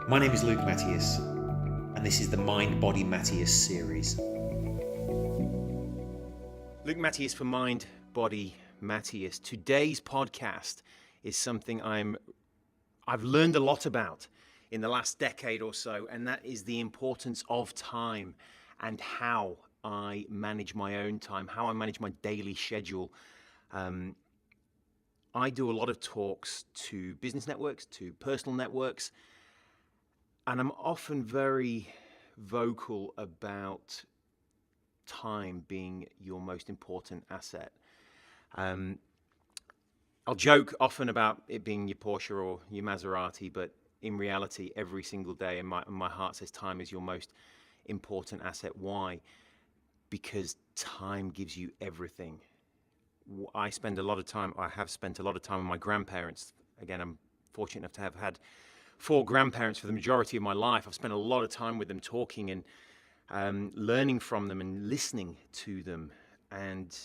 My name is Luke Matias, and this is the Mind Body Matias series. Luke Matias for Mind Body Matias. Today's podcast is something I've learned a lot about in the last decade or so, and that is the importance of time and how I manage my own time, how I manage my daily schedule. I do a lot of talks to business networks, to personal networks, and I'm often very vocal about time being your most important asset. I'll joke often about it being your Porsche or your Maserati, but in reality, every single day, and my heart says time is your most important asset. Why? Because time gives you everything. I have spent a lot of time with my grandparents. Again, I'm fortunate enough to have had 4 grandparents for the majority of my life. I've spent a lot of time with them talking and learning from them and listening to them. And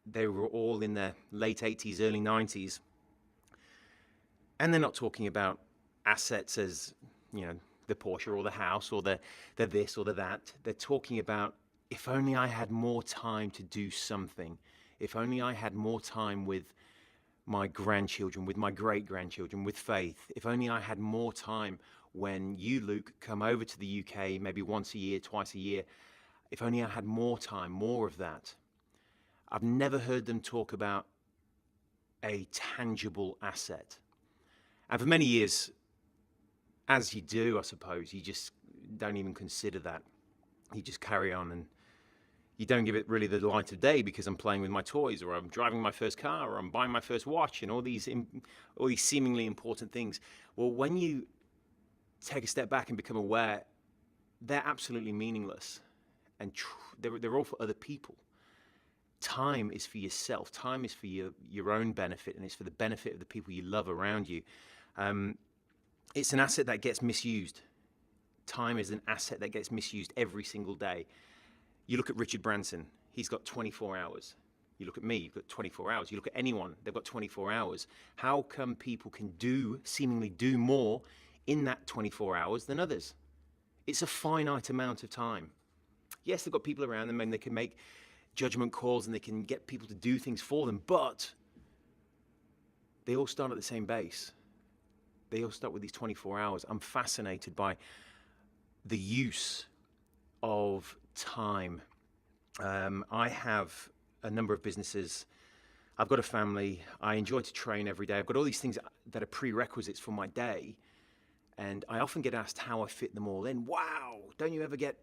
they were all in their late 80s, early 90s. And they're not talking about assets as, the Porsche or the house or the this or the that. They're talking about, if only I had more time to do something. If only I had more time with my grandchildren, with my great-grandchildren, with Faith. If only I had more time when you, Luke, come over to the UK maybe once a year, twice a year. If only I had more time, more of that. I've never heard them talk about a tangible asset. And for many years, as you do, I suppose, you just don't even consider that. You just carry on and you don't give it really the light of day because I'm playing with my toys, or I'm driving my first car, or I'm buying my first watch, and all these seemingly important things. Well, when you take a step back and become aware, they're absolutely meaningless, and they're all for other people. Time is for yourself. Time is for your own benefit, and it's for the benefit of the people you love around you. It's an asset that gets misused. Time is an asset that gets misused every single day. You look at Richard Branson, he's got 24 hours. You look at me, you've got 24 hours. You look at anyone, they've got 24 hours. How come people can seemingly do more in that 24 hours than others? It's a finite amount of time. Yes, they've got people around them and they can make judgment calls and they can get people to do things for them, but they all start at the same base. They all start with these 24 hours. I'm fascinated by the use of time. I have a number of businesses. I've got a family. I enjoy to train every day. I've got all these things that are prerequisites for my day. And I often get asked how I fit them all in. Wow, don't you ever get,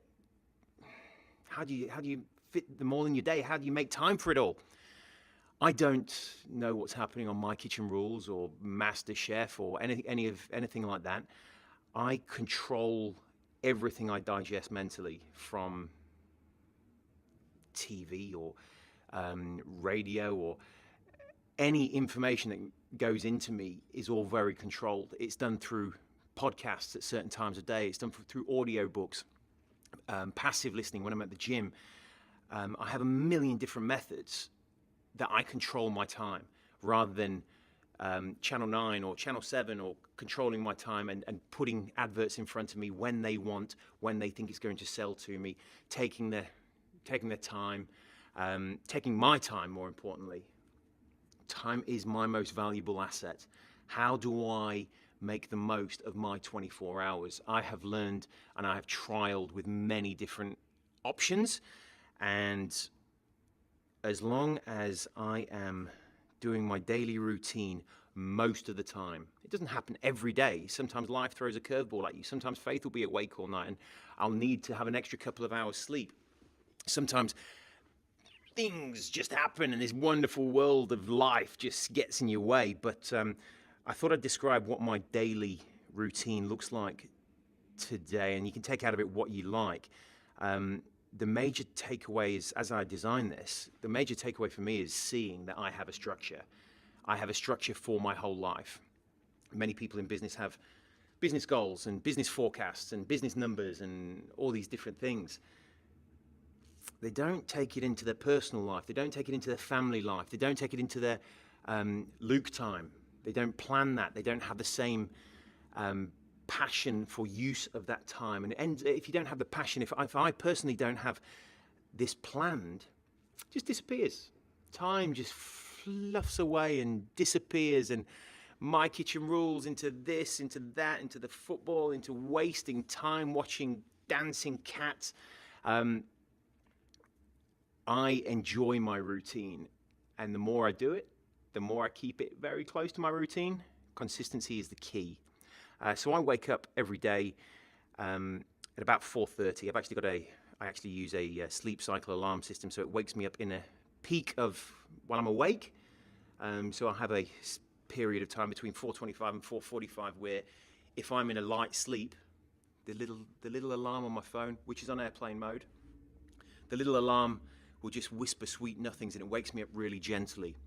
how do you fit them all in your day? How do you make time for it all? I don't know what's happening on My Kitchen Rules or Master Chef or anything like that. I control everything I digest mentally, from TV or radio, or any information that goes into me is all very controlled. It's done through podcasts at certain times of day. It's done through audio books, passive listening when I'm at the gym. I have a million different methods that I control my time, rather than Channel 9 or Channel 7 or controlling my time and putting adverts in front of me when they want, when they think it's going to sell to me, taking their time, taking my time, more importantly. Time is my most valuable asset. How do I make the most of my 24 hours? I have learned and I have trialed with many different options, and as long as I am doing my daily routine most of the time, it doesn't happen every day. Sometimes life throws a curveball at you. Sometimes Faith will be awake all night and I'll need to have an extra couple of hours sleep. Sometimes things just happen and this wonderful world of life just gets in your way. But I thought I'd describe what my daily routine looks like today, and you can take out of it what you like. The major takeaway is, as I design this, the major takeaway for me is seeing that I have a structure. I have a structure for my whole life. Many people in business have business goals and business forecasts and business numbers and all these different things. They don't take it into their personal life. They don't take it into their family life. They don't take it into their Luke time. They don't plan that. They don't have the same passion for use of that time. And if you don't have the passion, if I personally don't have this planned, it just disappears. Time just fluffs away and disappears, and my kitchen rules into this, into that, into the football, into wasting time watching dancing cats. I enjoy my routine, and the more I do it, the more I keep it very close to my routine. Consistency is the key. So I wake up every day at about 4:30. I actually use a sleep cycle alarm system, so it wakes me up in a peak of while I'm awake. So I have a period of time between 4:25 and 4:45 where, if I'm in a light sleep, the little alarm on my phone, which is on airplane mode, the little alarm will just whisper sweet nothings, and it wakes me up really gently.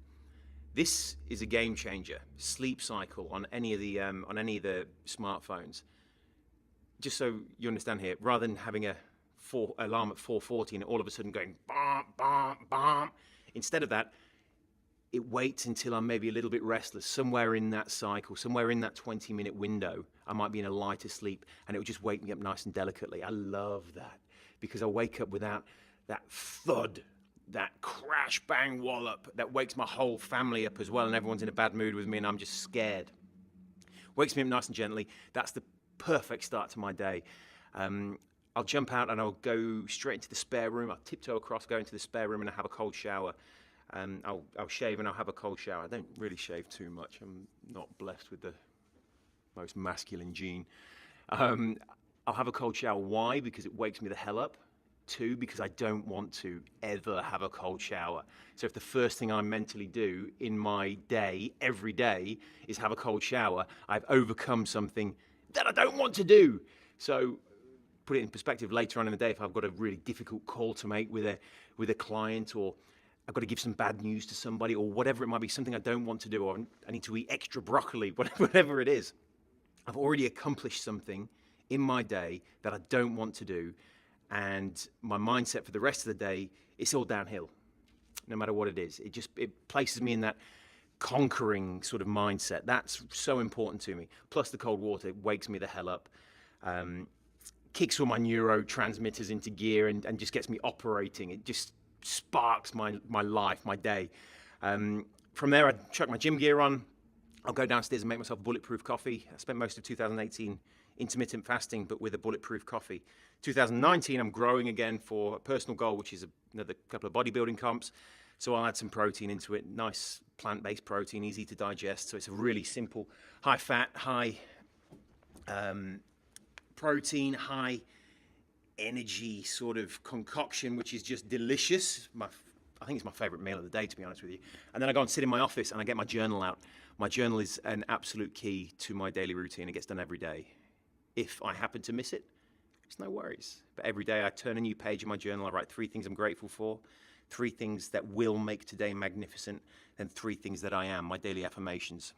This is a game changer. Sleep cycle on any of the smartphones. Just so you understand here, rather than having a alarm at 4:40 and all of a sudden going bam, bam, bam, instead of that, it waits until I'm maybe a little bit restless, somewhere in that cycle, somewhere in that 20-minute window. I might be in a lighter sleep, and it will just wake me up nice and delicately. I love that, because I wake up without that thud, that crash, bang, wallop that wakes my whole family up as well, and everyone's in a bad mood with me, and I'm just scared. Wakes me up nice and gently. That's the perfect start to my day. I'll jump out and I'll go straight into the spare room. I'll tiptoe across, go into the spare room, and I have a cold shower. I'll shave and I'll have a cold shower. I don't really shave too much. I'm not blessed with the most masculine gene. I'll have a cold shower. Why? Because it wakes me the hell up. 2, because I don't want to ever have a cold shower. So if the first thing I mentally do in my day, every day, is have a cold shower, I've overcome something that I don't want to do. So put it in perspective, later on in the day, if I've got a really difficult call to make with a client, or I've got to give some bad news to somebody, or whatever it might be, something I don't want to do, or I need to eat extra broccoli, whatever it is, I've already accomplished something in my day that I don't want to do. And my mindset for the rest of the day, it's all downhill, no matter what it is. It places me in that conquering sort of mindset. That's so important to me. Plus the cold water wakes me the hell up, kicks all my neurotransmitters into gear, and just gets me operating. It just sparks my life, my day. From there, I chuck my gym gear on. I'll go downstairs and make myself bulletproof coffee. I spent most of 2018 intermittent fasting, but with a bulletproof coffee. 2019, I'm growing again for a personal goal, which is another couple of bodybuilding comps. So I'll add some protein into it. Nice plant-based protein, easy to digest. So it's a really simple, high fat, high protein, high energy sort of concoction, which is just delicious. I think it's my favorite meal of the day, to be honest with you. And then I go and sit in my office and I get my journal out. My journal is an absolute key to my daily routine. It gets done every day. If I happen to miss it, it's no worries. But every day I turn a new page in my journal. I write 3 things I'm grateful for, 3 things that will make today magnificent, and 3 things that I am, my daily affirmations.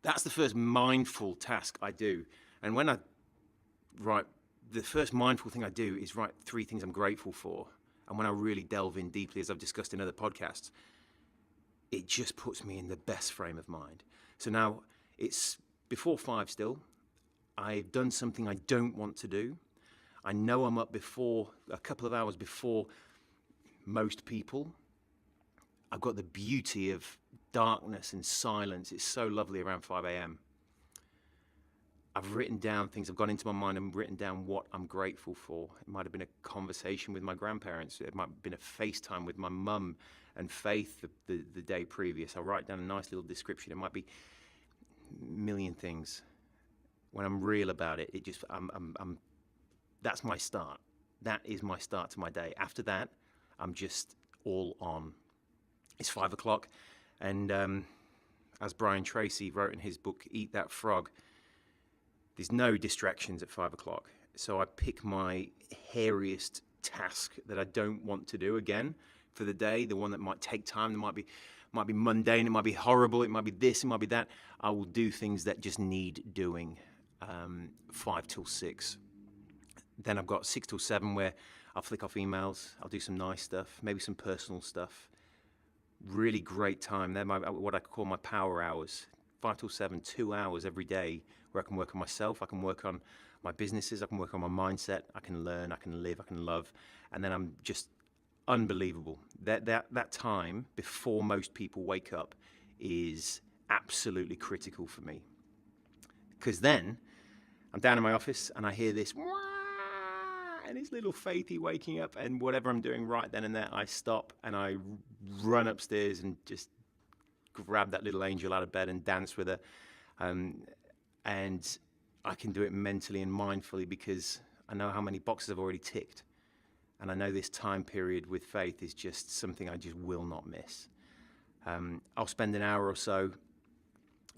That's the first mindful task I do. And when I write, the first mindful thing I do is write 3 things I'm grateful for. And when I really delve in deeply, as I've discussed in other podcasts, it just puts me in the best frame of mind. So now it's before 5 still. I've done something I don't want to do. I know I'm up before, a couple of hours before most people. I've got the beauty of darkness and silence. It's so lovely around 5 a.m. I've written down things, I've gone into my mind and written down what I'm grateful for. It might have been a conversation with my grandparents. It might have been a FaceTime with my mum and Faith the day previous. I'll write down a nice little description. It might be a million things. When I'm real about it, that's my start. That is my start to my day. After that, I'm just all on. It's 5 o'clock, and as Brian Tracy wrote in his book, Eat That Frog, there's no distractions at 5 o'clock. So I pick my hairiest task that I don't want to do again for the day, the one that might take time, that might be mundane, it might be horrible, it might be this, it might be that. I will do things that just need doing. 5 till 6. Then I've got 6 till 7 where I'll flick off emails, I'll do some nice stuff, maybe some personal stuff. Really great time. They're what I call my power hours. 5 till 7, 2 hours every day where I can work on myself, I can work on my businesses, I can work on my mindset, I can learn, I can live, I can love, and then I'm just unbelievable. That time before most people wake up is absolutely critical for me, because then I'm down in my office and I hear this, and it's little Faithy waking up, and whatever I'm doing right then and there, I stop and I run upstairs and just grab that little angel out of bed and dance with her. And I can do it mentally and mindfully because I know how many boxes I've already ticked. And I know this time period with Faith is just something I just will not miss. I'll spend an hour or so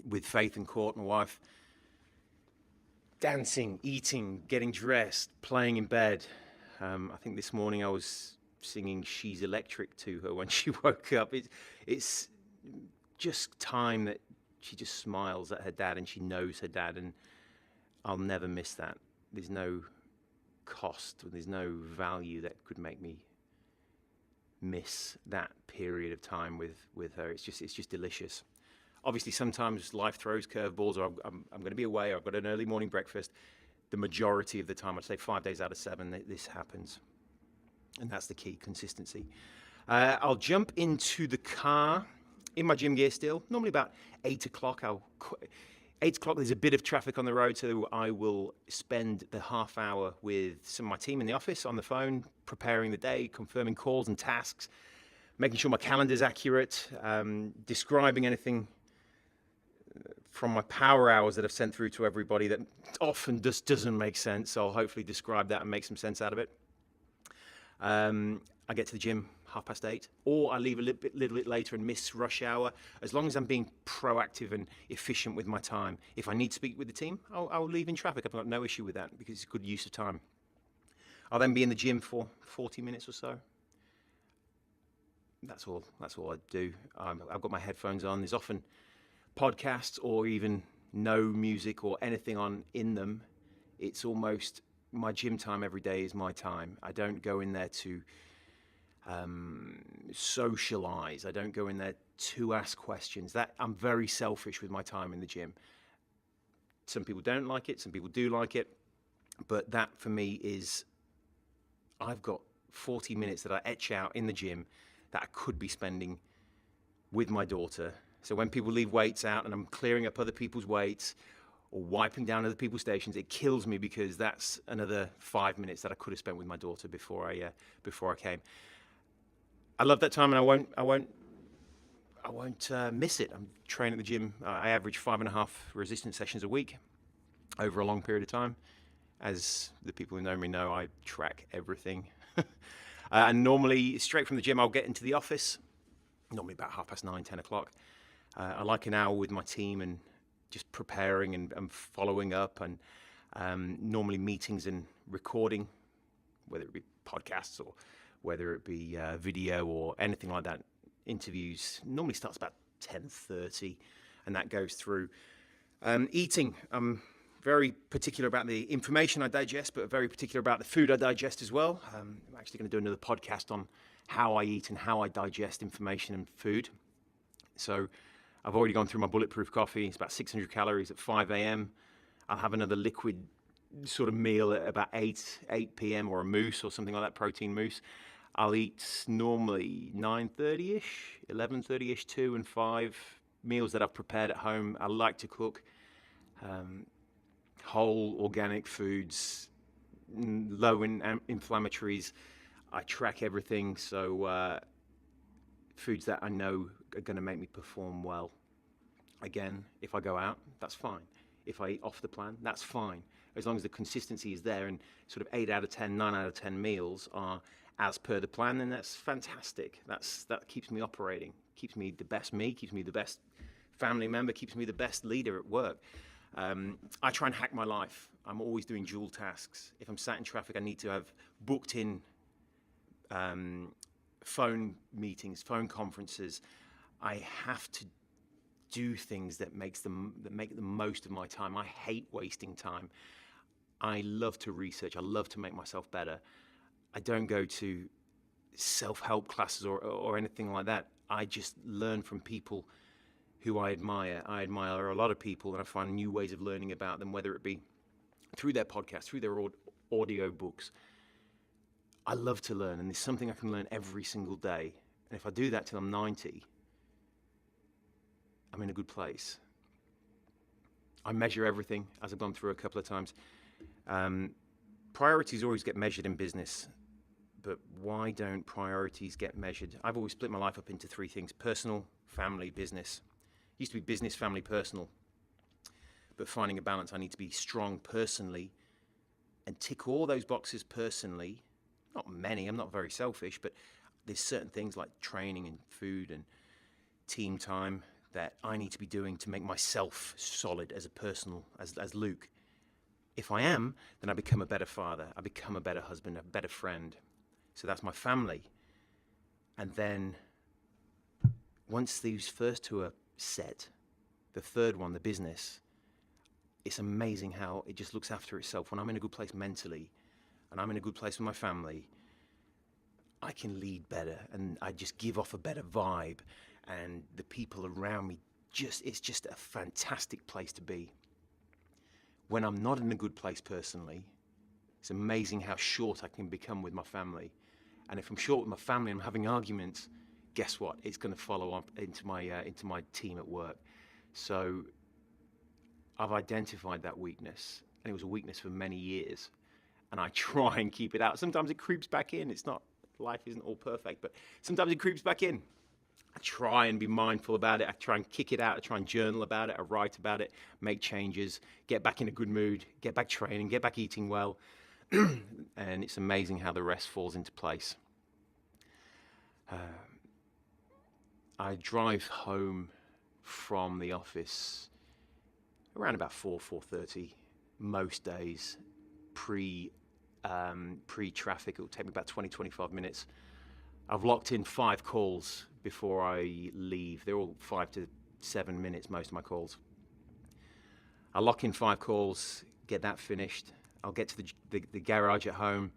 with Faith and Court, my wife, dancing, eating, getting dressed, playing in bed. I think this morning I was singing She's Electric to her when she woke up. It's just time that she just smiles at her dad and she knows her dad, and I'll never miss that. There's no cost, there's no value that could make me miss that period of time with her. It's just delicious. Obviously, sometimes life throws curveballs, or I'm going to be away, or I've got an early morning breakfast. The majority of the time, I'd say 5 days out of 7, this happens. And that's the key, consistency. I'll jump into the car in my gym gear still, normally about 8 o'clock. 8 o'clock, there's a bit of traffic on the road, so I will spend the half hour with some of my team in the office on the phone, preparing the day, confirming calls and tasks, making sure my calendar's accurate, describing anything from my power hours that I've sent through to everybody that often just doesn't make sense. So I'll hopefully describe that and make some sense out of it. I get to the gym 8:30, or I leave a little bit later and miss rush hour. As long as I'm being proactive and efficient with my time. If I need to speak with the team, I'll leave in traffic. I've got no issue with that because it's a good use of time. I'll then be in the gym for 40 minutes or so. That's all I do. I've got my headphones on. There's often podcasts or even no music or anything on in them. It's almost my gym time every day is my time. I don't go in there to socialize. I don't go in there to ask questions. That I'm very selfish with my time in the gym. Some people don't like it, some people do like it, but that for me is, I've got 40 minutes that I etch out in the gym that I could be spending with my daughter. So when people leave weights out and I'm clearing up other people's weights or wiping down other people's stations, it kills me because that's another 5 minutes that I could have spent with my daughter before I came. I love that time, and I won't miss it. I'm training at the gym. I average 5.5 resistance sessions a week over a long period of time. As the people who know me know, I track everything. And normally, straight from the gym, I'll get into the office, normally about 9:30, 10 o'clock. I like an hour with my team and just preparing and following up, and normally meetings and recording, whether it be podcasts or whether it be video or anything like that. Interviews normally starts about 10:30, and that goes through. Eating, I'm very particular about the information I digest, but very particular about the food I digest as well. I'm actually going to do another podcast on how I eat and how I digest information and food. So I've already gone through my bulletproof coffee. It's about 600 calories at 5 a.m. I'll have another liquid sort of meal at about 8 p.m. or a mousse or something like that, protein mousse. I'll eat normally 9:30ish, 11:30ish, 2 and 5 meals that I've prepared at home. I like to cook whole organic foods, low in inflammatories. I track everything, so foods that I know are going to make me perform well. Again, if I go out, that's fine. If I eat off the plan, that's fine. As long as the consistency is there and sort of 8 out of 10, 9 out of 10 meals are as per the plan, then that's fantastic. That keeps me operating, keeps me the best me, keeps me the best family member, keeps me the best leader at work. I try and hack my life. I'm always doing dual tasks. If I'm sat in traffic, I need to have booked in phone meetings, phone conferences. I have to do things that make the most of my time. I hate wasting time. I love to research. I love to make myself better. I don't go to self-help classes or anything like that. I just learn from people who I admire. I admire a lot of people, and I find new ways of learning about them, whether it be through their podcasts, through their audio books. I love to learn, and there's something I can learn every single day. And if I do that till I'm 90, I'm in a good place. I measure everything, as I've gone through a couple of times. Priorities always get measured in business, but why don't priorities get measured? I've always split my life up into three things: personal, family, business. It used to be business, family, personal. But finding a balance, I need to be strong personally and tick all those boxes personally. Not many, I'm not very selfish, but there's certain things like training and food and team time that I need to be doing to make myself solid as a personal, as Luke. If I am, then I become a better father, I become a better husband, a better friend. So that's my family. And then once these first two are set, the third one, the business, it's amazing how it just looks after itself. When I'm in a good place mentally and I'm in a good place with my family, I can lead better and I just give off a better vibe, and the people around me, it's just a fantastic place to be. When I'm not in a good place personally, it's amazing how short I can become with my family. And if I'm short with my family and I'm having arguments, guess what? It's going to follow up into my team at work. So I've identified that weakness, and it was a weakness for many years, and I try and keep it out. Sometimes it creeps back in. Life isn't all perfect, but sometimes it creeps back in. I try and be mindful about it. I try and kick it out. I try and journal about it. I write about it, make changes, get back in a good mood, get back training, get back eating well. And it's amazing how the rest falls into place. I drive home from the office around about 4:30 most days. Pre-traffic, it'll take me about 20-25 minutes. I've locked in 5 calls before I leave. They're all 5 to 7 minutes, most of my calls. I lock in 5 calls, get that finished. I'll get to the garage at home.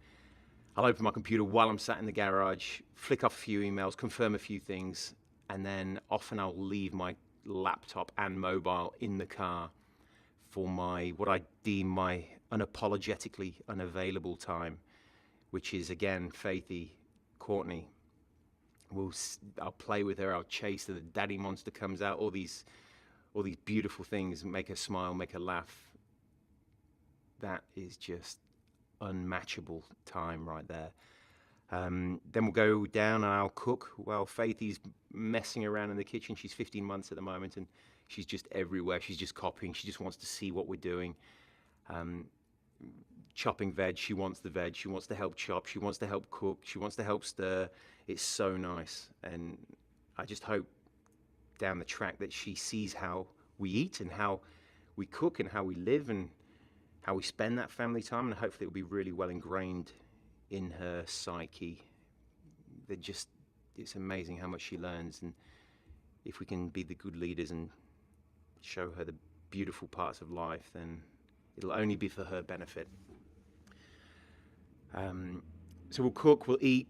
I'll open my computer while I'm sat in the garage, flick off a few emails, confirm a few things, and then often I'll leave my laptop and mobile in the car for what I deem my unapologetically unavailable time, which is, again, Faithy, Courtney. I'll play with her, I'll chase her, the daddy monster comes out, all these beautiful things, make her smile, make her laugh. That is just unmatchable time right there. Then we'll go down and I'll cook while Faithy's messing around in the kitchen. She's 15 months at the moment, and she's just everywhere. She's just copying. She just wants to see what we're doing. Chopping veg, she wants the veg. She wants to help chop. She wants to help cook. She wants to help stir. It's so nice. And I just hope down the track that she sees how we eat and how we cook and how we live and how we spend that family time. And hopefully it'll be really well ingrained in her psyche. It's amazing how much she learns. And if we can be the good leaders and show her the beautiful parts of life, then it'll only be for her benefit. So we'll cook, we'll eat,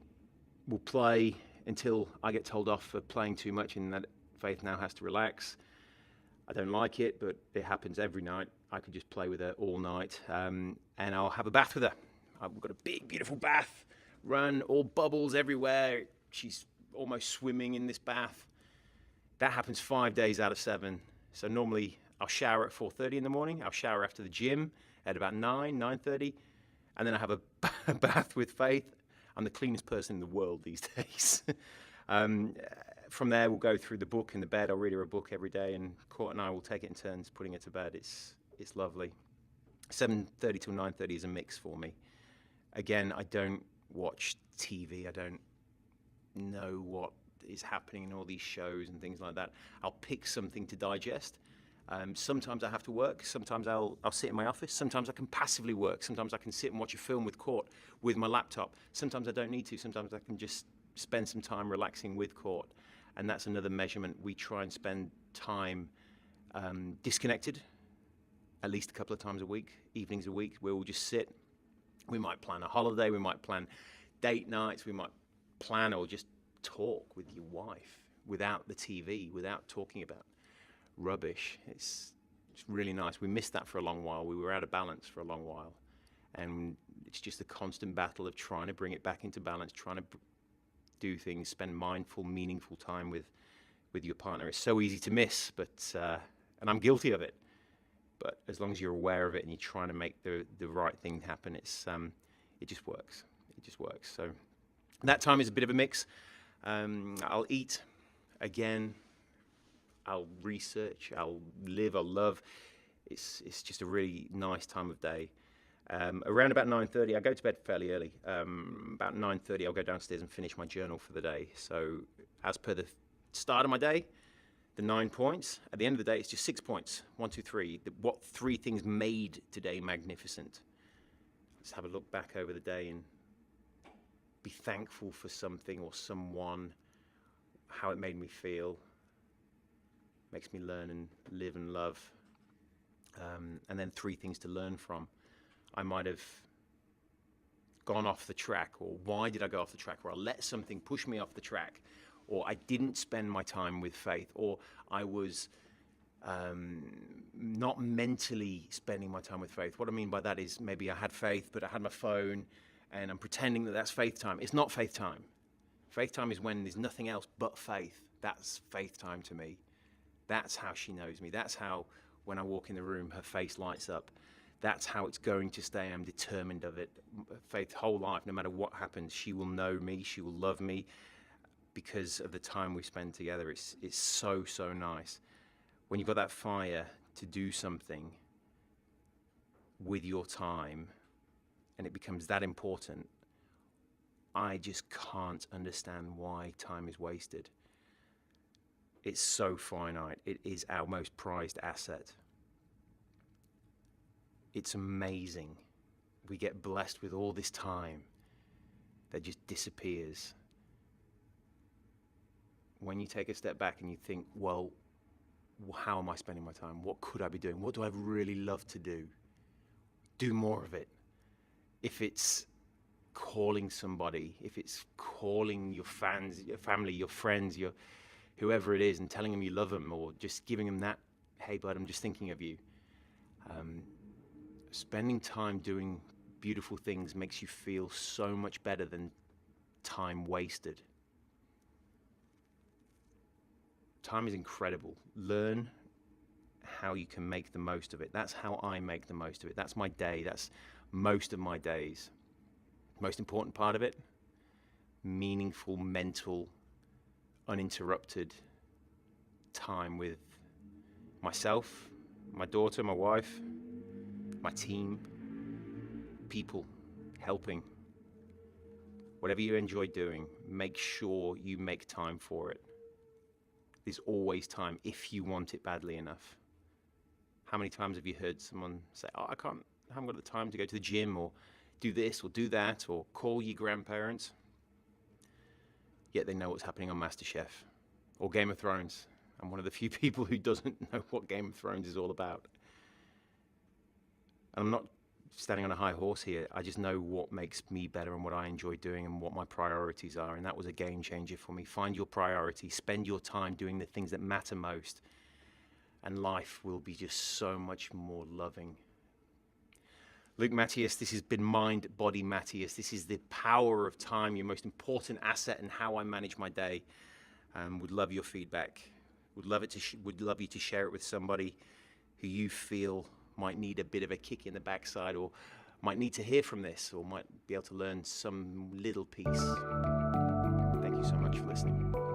we'll play until I get told off for playing too much, and that Faith now has to relax. I don't like it, but it happens every night. I could just play with her all night, and I'll have a bath with her. I've got a big, beautiful bath, run, all bubbles everywhere. She's almost swimming in this bath. That happens 5 days out of 7. So normally I'll shower at 4:30 in the morning. I'll shower after the gym at about 9:30. And then I have a bath with Faith. I'm the cleanest person in the world these days. From there, we'll go through the book in the bed. I'll read her a book every day, and Court and I will take it in turns putting her to bed. It's lovely. 7:30 till 9:30 is a mix for me. Again, I don't watch TV. I don't know what is happening in all these shows and things like that. I'll pick something to digest. Sometimes I have to work. Sometimes I'll sit in my office. Sometimes I can passively work. Sometimes I can sit and watch a film with Court with my laptop. Sometimes I don't need to. Sometimes I can just spend some time relaxing with Court. And that's another measurement. We try and spend time disconnected at least a couple of times a week, evenings a week, where we'll just sit. We might plan a holiday. We might plan date nights. We might plan or just talk with your wife without the TV, without talking about rubbish. It's really nice. We missed that for a long while. We were out of balance for a long while. And it's just a constant battle of trying to bring it back into balance, trying to do things, spend mindful, meaningful time with your partner. It's so easy to miss, but and I'm guilty of it. But as long as you're aware of it and you're trying to make the right thing happen, it just works. It just works. So that time is a bit of a mix. I'll eat again. I'll research. I'll live. I'll love. It's just a really nice time of day. Around about 9:30, I go to bed fairly early. About 9:30, I'll go downstairs and finish my journal for the day. So as per the start of my day, the 9 points. At the end of the day, it's just 6 points. 1, 2, 3. What 3 things made today magnificent? Let's have a look back over the day and be thankful for something or someone, how it made me feel. Makes me learn and live and love. And then 3 things to learn from. I might have gone off the track, or why did I go off the track, or I let something push me off the track, or I didn't spend my time with faith, or I was not mentally spending my time with faith. What I mean by that is maybe I had faith, but I had my phone, and I'm pretending that that's faith time. It's not faith time. Faith time is when there's nothing else but faith. That's faith time to me. That's how she knows me. That's how, when I walk in the room, her face lights up. That's how it's going to stay. I'm determined of it. Faith, whole life, no matter what happens, she will know me. She will love me because of the time we spend together. It's so, so nice. When you've got that fire to do something with your time and it becomes that important, I just can't understand why time is wasted. It's so finite. It is our most prized asset. It's amazing. We get blessed with all this time that just disappears. When you take a step back and you think, well, how am I spending my time? What could I be doing? What do I really love to do? Do more of it. If it's calling somebody, if it's calling your fans, your family, your friends, your whoever it is, and telling them you love them, or just giving them that, hey bud, I'm just thinking of you. Spending time doing beautiful things makes you feel so much better than time wasted. Time is incredible. Learn how you can make the most of it. That's how I make the most of it. That's my day. That's most of my days. Most important part of it, meaningful, mental, uninterrupted time with myself, my daughter, my wife, my team, people, helping. Whatever you enjoy doing, make sure you make time for it. There's always time if you want it badly enough. How many times have you heard someone say, oh, I haven't got the time to go to the gym, or do this or do that, or call your grandparents? Yet they know what's happening on MasterChef or Game of Thrones. I'm one of the few people who doesn't know what Game of Thrones is all about. And I'm not standing on a high horse here. I just know what makes me better and what I enjoy doing and what my priorities are. And that was a game changer for me. Find your priorities. Spend your time doing the things that matter most. And life will be just so much more loving. Luke Matias, this has been Mind, Body, Matias. This is the power of time, your most important asset, and how I manage my day. Would love your feedback. Would love you to share it with somebody who you feel might need a bit of a kick in the backside, or might need to hear from this, or might be able to learn some little piece. Thank you so much for listening.